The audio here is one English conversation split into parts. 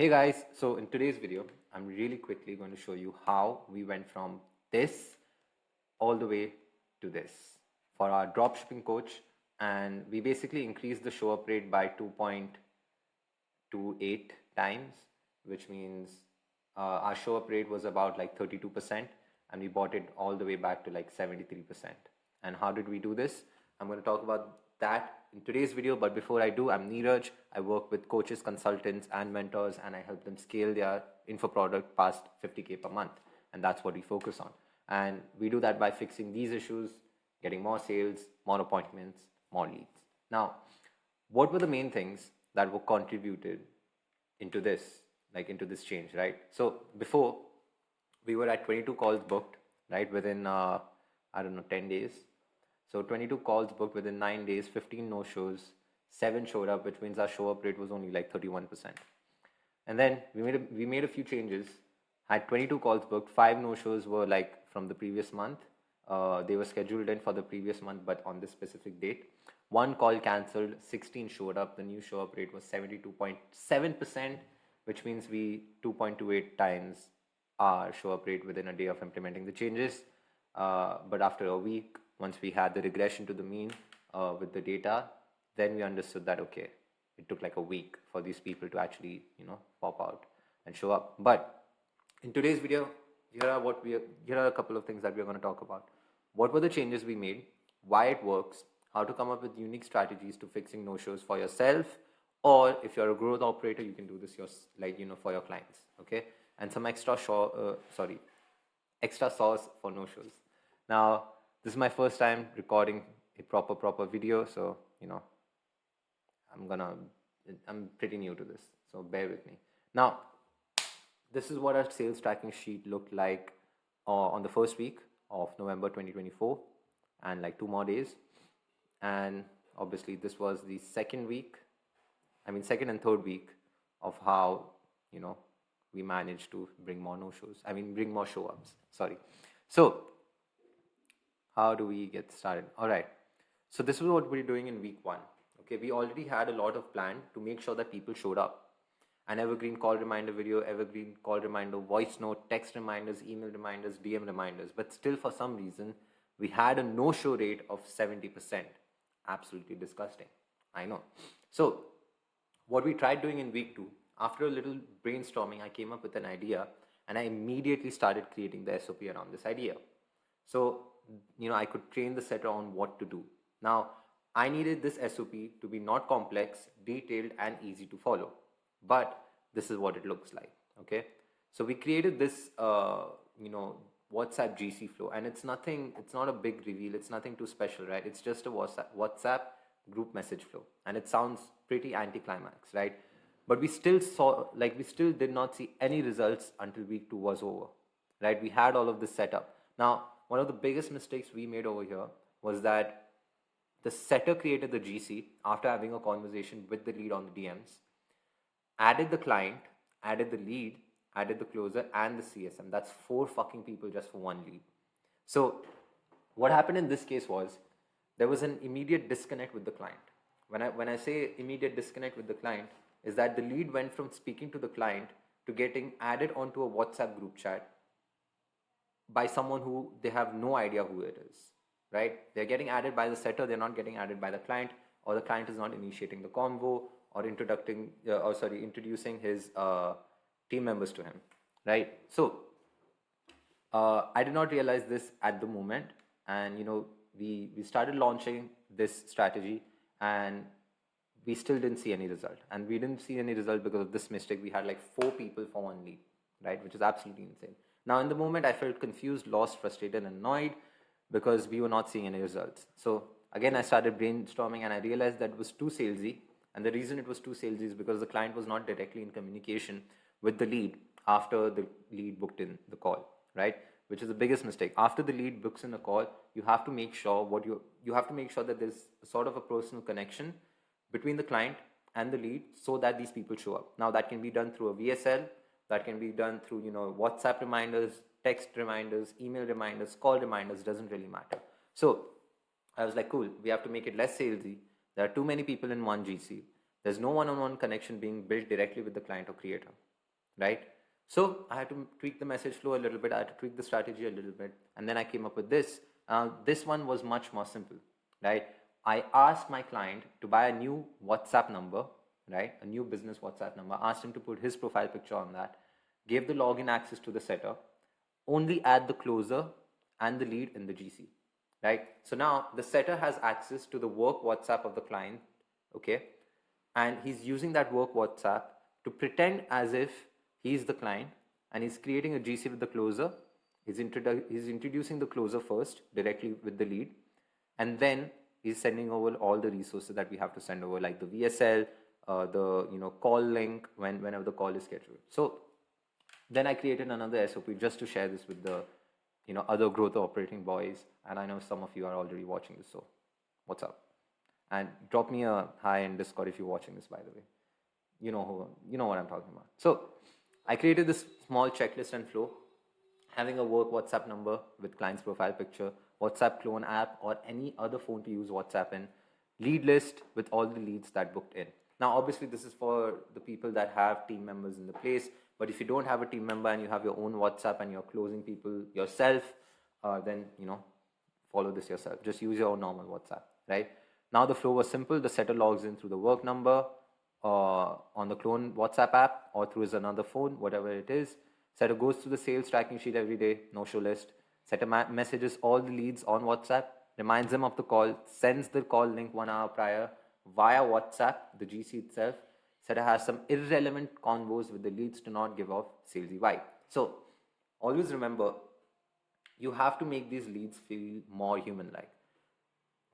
Hey guys, so in today's video, I'm really quickly going to show you how we went from this all the way to this for our dropshipping coach, and we basically increased the show up rate by 2.28 times, which means our show up rate was about like 32%, and we brought it all the way back to like 73%. And how did we do this? I'm going to talk about that in today's video, but before I do, I'm Neeraj. I work with coaches, consultants, and mentors, and I help them scale their info product past 50K per month, and that's what we focus on. And we do that by fixing these issues, getting more sales, more appointments, more leads. Now, what were the main things that were contributed into this, like into this change, right? So before, we were at 22 calls booked, right, within I don't know, 10 days. So 22 calls booked within 9 days, 15 no shows, 7 showed up, which means our show up rate was only like 31%. And then we made a few changes. Had 22 calls booked, 5 no shows were like from the previous month. They were scheduled in for the previous month, but on this specific date. 1 call cancelled, 16 showed up. The new show up rate was 72.7%, which means we 2.28 times our show up rate within a day of implementing the changes. But after a week, once we had the regression to the mean with the data, then we understood that okay, it took like a week for these people to actually pop out and show up. But in today's video, here are a couple of things that we're going to talk about. What were the changes we made, why it works, how to come up with unique strategies to fixing no-shows for yourself, or if you're a growth operator, you can do this for your clients, okay? And some extra sauce for no-shows. Now, this is my first time recording a proper video, so I'm pretty new to this, so bear with me. Now, this is what our sales tracking sheet looked like on the first week of November 2024, and like 2 more days. And obviously, this was the second and third week of how we managed to bring more bring more show ups. Sorry. So, how do we get started? All right. So this is what we're doing in week 1. Okay, we already had a lot of plan to make sure that people showed up. An evergreen call reminder video, evergreen call reminder, voice note, text reminders, email reminders, DM reminders. But still, for some reason, we had a no-show rate of 70%. Absolutely disgusting. I know. So what we tried doing in week 2, after a little brainstorming, I came up with an idea, and I immediately started creating the SOP around this idea. So, I could train the setter on what to do. Now, I needed this SOP to be not complex, detailed, and easy to follow. But this is what it looks like, okay? So we created this, WhatsApp GC flow, and it's not a big reveal, it's nothing too special, right? It's just a WhatsApp group message flow, and it sounds pretty anticlimax, right? But we still did not see any results until week 2 was over, right? We had all of this set up. Now, one of the biggest mistakes we made over here was that the setter created the GC after having a conversation with the lead on the DMs, added the client, added the lead, added the closer, and the CSM. That's 4 fucking people just for 1 lead. So what happened in this case was there was an immediate disconnect with the client. When I say immediate disconnect with the client, is that the lead went from speaking to the client to getting added onto a WhatsApp group chat by someone who they have no idea who it is, right? They're getting added by the setter, they're not getting added by the client, or the client is not initiating the convo or introducing his team members to him, right? So I did not realize this at the moment, and we started launching this strategy, and we still didn't see any result. And we didn't see any result because of this mistake. We had like 4 people for 1 lead, right? Which is absolutely insane. Now, in the moment, I felt confused, lost, frustrated, and annoyed because we were not seeing any results. So again, I started brainstorming, and I realized that it was too salesy. And the reason it was too salesy is because the client was not directly in communication with the lead after the lead booked in the call, right? Which is the biggest mistake. After the lead books in a call, you have to make sure that there's sort of a personal connection between the client and the lead so that these people show up. Now, that can be done through a VSL, that can be done through WhatsApp reminders, text reminders, email reminders, call reminders, doesn't really matter. So I was like, cool, we have to make it less salesy. There are too many people in one GC. There's no one-on-one connection being built directly with the client or creator, right? So I had to tweak the message flow a little bit. I had to tweak the strategy a little bit, and then I came up with this. This one was much more simple, right? I asked my client to buy a new WhatsApp number, right? A new business WhatsApp number. Asked him to put his profile picture on that. Gave the login access to the setter. Only add the closer and the lead in the GC, right? So now the setter has access to the work WhatsApp of the client, okay? And he's using that work WhatsApp to pretend as if he's the client, and he's creating a GC with the closer. He's introducing the closer first directly with the lead, and then he's sending over all the resources that we have to send over, like the VSL, the call link whenever the call is scheduled. So then I created another SOP just to share this with the other growth operating boys, and I know some of you are already watching this, so what's up? And drop me a hi in Discord if you're watching this, by the way. You know what I'm talking about. So I created this small checklist and flow, having a work WhatsApp number with client's profile picture, WhatsApp clone app, or any other phone to use WhatsApp in, lead list with all the leads that booked in. Now, obviously, this is for the people that have team members in the place. But if you don't have a team member and you have your own WhatsApp and you're closing people yourself, then follow this yourself. Just use your own normal WhatsApp, right? Now the flow was simple. The setter logs in through the work number on the clone WhatsApp app or through his another phone, whatever it is. Setter goes through the sales tracking sheet every day, no-show list. Setter messages all the leads on WhatsApp, reminds them of the call, sends the call link 1 hour prior via WhatsApp, the GC itself. Setter has some irrelevant convos with the leads to not give off salesy vibe. So always remember, you have to make these leads feel more human-like.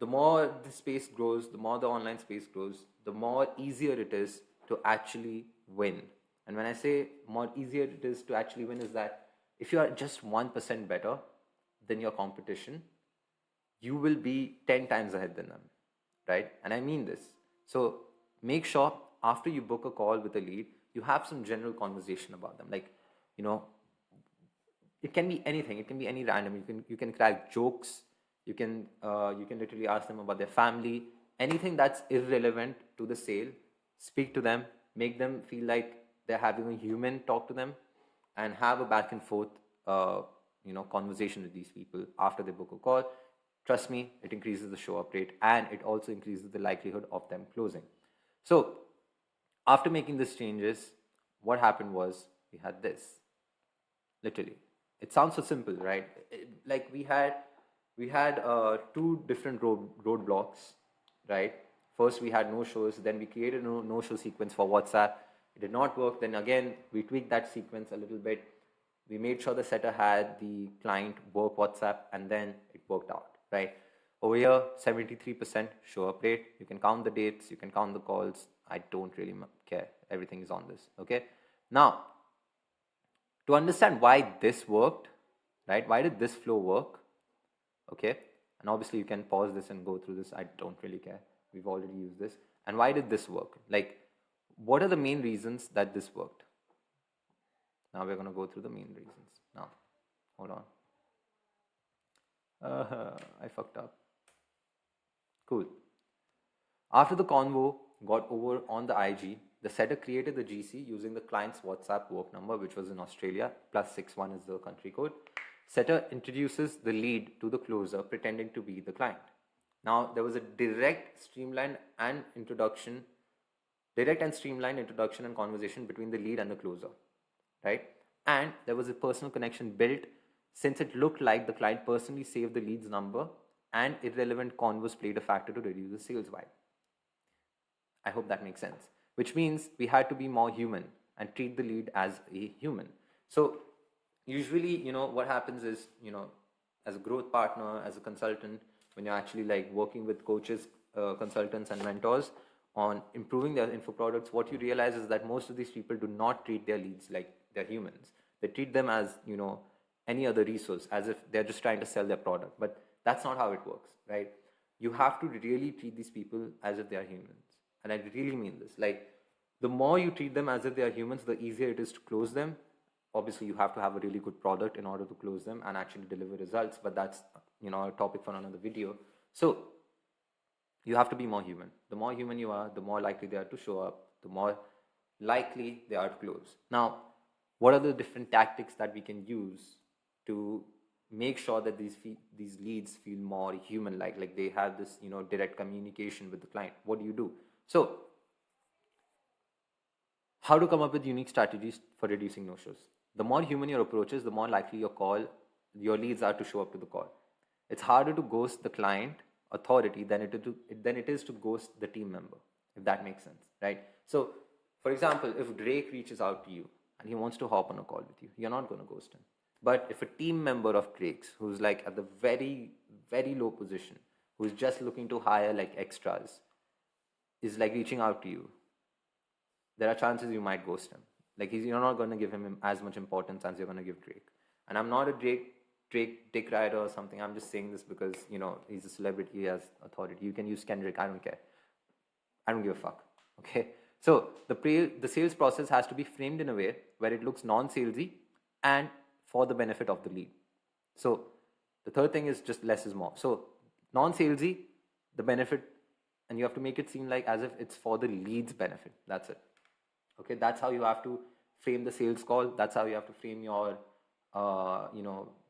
The more the space grows, the more the online space grows, the more easier it is to actually win. And when I say more easier it is to actually win, is that if you are just 1% better than your competition, you will be 10 times ahead than them, right? And I mean this. So make sure after you book a call with a lead, you have some general conversation about them. Like, it can be anything. It can be any random. You can crack jokes. You can literally ask them about their family. Anything that's irrelevant to the sale, speak to them, make them feel like they're having a human talk to them, and have a back and forth conversation with these people after they book a call. Trust me, it increases the show up rate, and it also increases the likelihood of them closing. So after making these changes, what happened was we had this. Literally, it sounds so simple, right? Like we had two different roadblocks, right? First we had no shows, then we created a no show sequence for WhatsApp. It did not work. Then again we tweaked that sequence a little bit. We made sure the setter had the client work WhatsApp, and then it worked out, right? Over here, 73% show up rate. You can count the dates, you can count the calls. I don't really care. Everything is on this, okay? Now, to understand why this worked, right? Why did this flow work? Okay, and obviously you can pause this and go through this. I don't really care. We've already used this. And why did this work? Like, what are the main reasons that this worked? Now we're going to go through the main reasons. Now, hold on. I fucked up. Cool. After the convo got over on the IG, the setter created the GC using the client's WhatsApp work number, which was in Australia, +61 is the country code. Setter introduces the lead to the closer, pretending to be the client. Now, there was a direct, streamlined introduction and conversation between the lead and the closer, right? And there was a personal connection built, since it looked like the client personally saved the lead's number, and irrelevant convos played a factor to reduce the sales vibe. I hope that makes sense. Which means we had to be more human and treat the lead as a human. So usually, what happens is, as a growth partner, as a consultant, when you're actually like working with coaches, consultants and mentors on improving their info products, what you realize is that most of these people do not treat their leads like they're humans. They treat them as, any other resource, as if they're just trying to sell their product. But that's not how it works, right? You have to really treat these people as if they are humans. And I really mean this. Like, the more you treat them as if they are humans, the easier it is to close them. Obviously, you have to have a really good product in order to close them and actually deliver results. But that's, a topic for another video. So You have to be more human. The more human you are, the more likely they are to show up, the more likely they are to close. Now, what are the different tactics that we can use to make sure that these leads feel more human like they have this direct communication with the client? What do you do? So, how to come up with unique strategies for reducing no-shows? The more human your approach is, the more likely your leads are to show up to the call. It's harder to ghost the client authority than it is to ghost the team member, if that makes sense, right? So, for example, if Drake reaches out to you and he wants to hop on a call with you, you're not going to ghost him. But if a team member of Drake's who's like at the very, very low position, who's just looking to hire like extras, is like reaching out to you, there are chances you might ghost him. Like you're not going to give him as much importance as you're going to give Drake. And I'm not a Drake dick rider or something. I'm just saying this because he's a celebrity, he has authority. You can use Kendrick. I don't care. I don't give a fuck. Okay. So the sales process has to be framed in a way where it looks non-salesy and for the benefit of the lead. So the third thing is just less is more. So non-salesy, the benefit, and you have to make it seem like as if it's for the lead's benefit. That's it. Okay, that's how you have to frame the sales call. That's how you have to frame your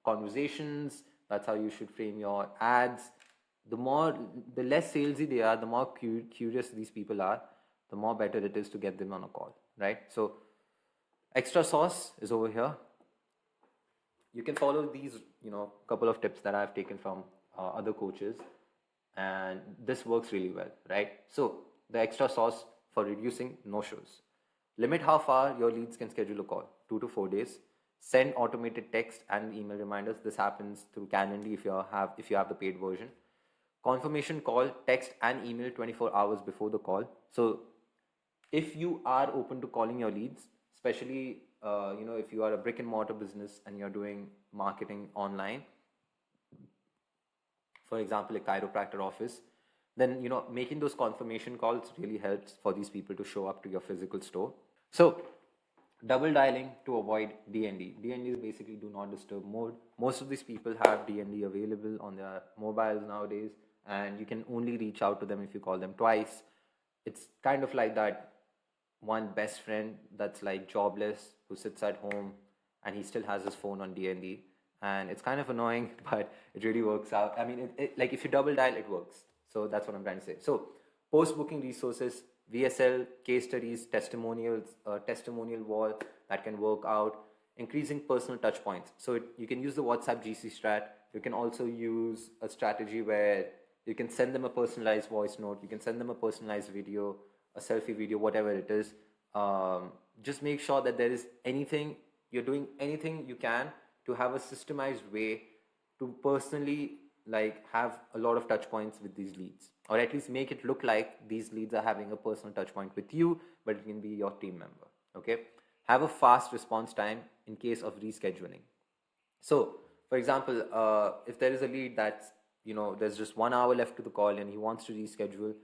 conversations. That's how you should frame your ads. The less salesy they are, the more curious these people are, the more better it is to get them on a call, right? So extra sauce is over here. You can follow these couple of tips that I've taken from other coaches, and this works really well, right? So the extra sauce for reducing no-shows: limit how far your leads can schedule a call, 2 to 4 days. Send automated text and email reminders. This happens through Calendly if you have the paid version. Confirmation call, text and email 24 hours before the call. So if you are open to calling your leads, especially if you are a brick and mortar business and you're doing marketing online, for example, a chiropractor office, then making those confirmation calls really helps for these people to show up to your physical store. So double dialing to avoid DND. DND is basically do not disturb mode. Most of these people have DND available on their mobiles nowadays, and you can only reach out to them if you call them twice. It's kind of like that one best friend that's like jobless who sits at home and he still has his phone on DND, and it's kind of annoying, but it really works out. I mean, like if you double dial, it works. So that's what I'm trying to say. So post booking resources, VSL, case studies, testimonials, testimonial wall that can work out, increasing personal touch points. So you can use the WhatsApp GC strat. You can also use a strategy where you can send them a personalized voice note. You can send them a personalized video, a selfie video, whatever it is. Just make sure that you're doing anything you can to have a systemized way to personally have a lot of touch points with these leads, or at least make it look like these leads are having a personal touch point with you, but it can be your team member. Okay, have a fast response time in case of rescheduling. So for example, if there is a lead that's there's just 1 hour left to the call and he wants to reschedule,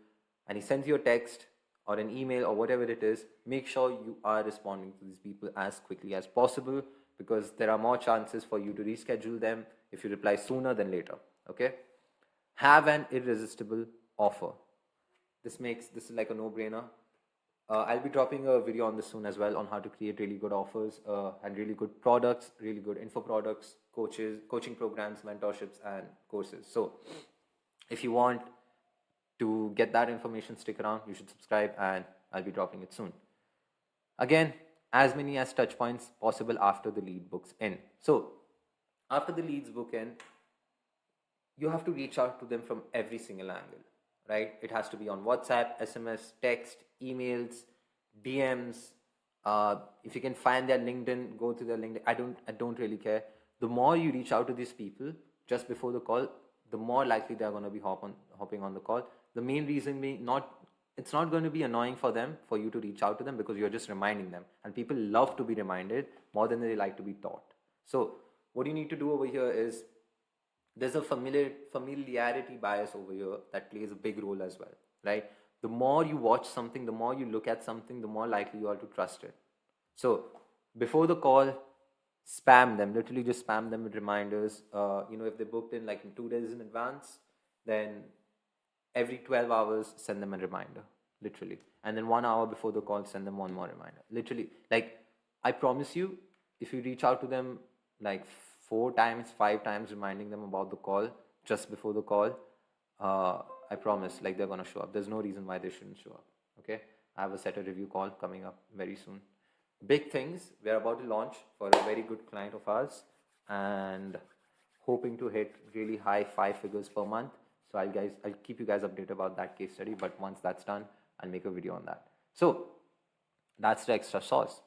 and he sends you a text or an email or whatever it is, make sure you are responding to these people as quickly as possible, because there are more chances for you to reschedule them if you reply sooner than later. Okay, have an irresistible offer. This is like a no-brainer. I'll be dropping a video on this soon as well, on how to create really good offers and really good products, really good info products, coaching programs, mentorships, and courses. So if you want to get that information, stick around. You should subscribe, and I'll be dropping it soon. Again, as many as touch points possible after the lead books in. So after the leads book in, you have to reach out to them from every single angle, right? It has to be on WhatsApp, SMS, text, emails, DMs. If you can find their LinkedIn, go to their LinkedIn. I don't really care. The more you reach out to these people just before the call, the more likely they're going to be hopping on the call. The main reason being, it's not going to be annoying for them for you to reach out to them, because you're just reminding them, and people love to be reminded more than they like to be taught. So what you need to do over here is, there's a familiarity bias over here that plays a big role as well, right? The more you watch something, the more you look at something, the more likely you are to trust it. So before the call, spam them, literally just spam them with reminders. If they booked in like in 2 days in advance, then every 12 hours, send them a reminder, literally. And then 1 hour before the call, send them one more reminder, literally. Like, I promise you, if you reach out to them like 4 times, 5 times, reminding them about the call just before the call, I promise, like, they're gonna show up. There's no reason why they shouldn't show up. Okay, I have a set a review call coming up very soon. Big things we're about to launch for a very good client of ours, and hoping to hit really high 5 figures per month. So I'll keep you guys updated about that case study. But once that's done, I'll make a video on that. So that's the extra sauce.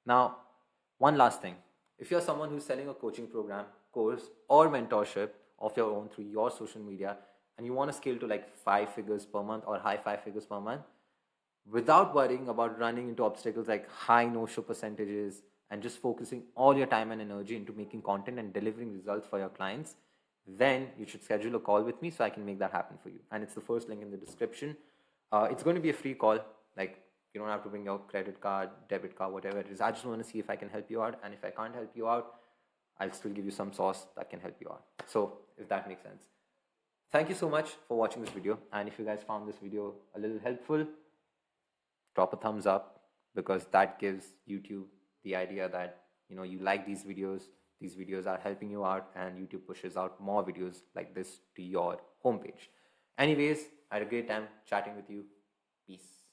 Now, one last thing. If you're someone who's selling a coaching program, course, or mentorship of your own through your social media, and you want to scale to like 5 figures per month or high 5 figures per month, without worrying about running into obstacles like high no-show percentages, and just focusing all your time and energy into making content and delivering results for your clients, then you should schedule a call with me so I can make that happen for you. And it's the first link in the description. It's going to be a free call. Like, you don't have to bring your credit card, debit card, whatever it is. I just want to see if I can help you out. And if I can't help you out, I'll still give you some sauce that can help you out. So if that makes sense. Thank you so much for watching this video. And if you guys found this video a little helpful, drop a thumbs up, because that gives YouTube the idea that you like these videos are helping you out, and YouTube pushes out more videos like this to your homepage. Anyways, I had a great time chatting with you. Peace.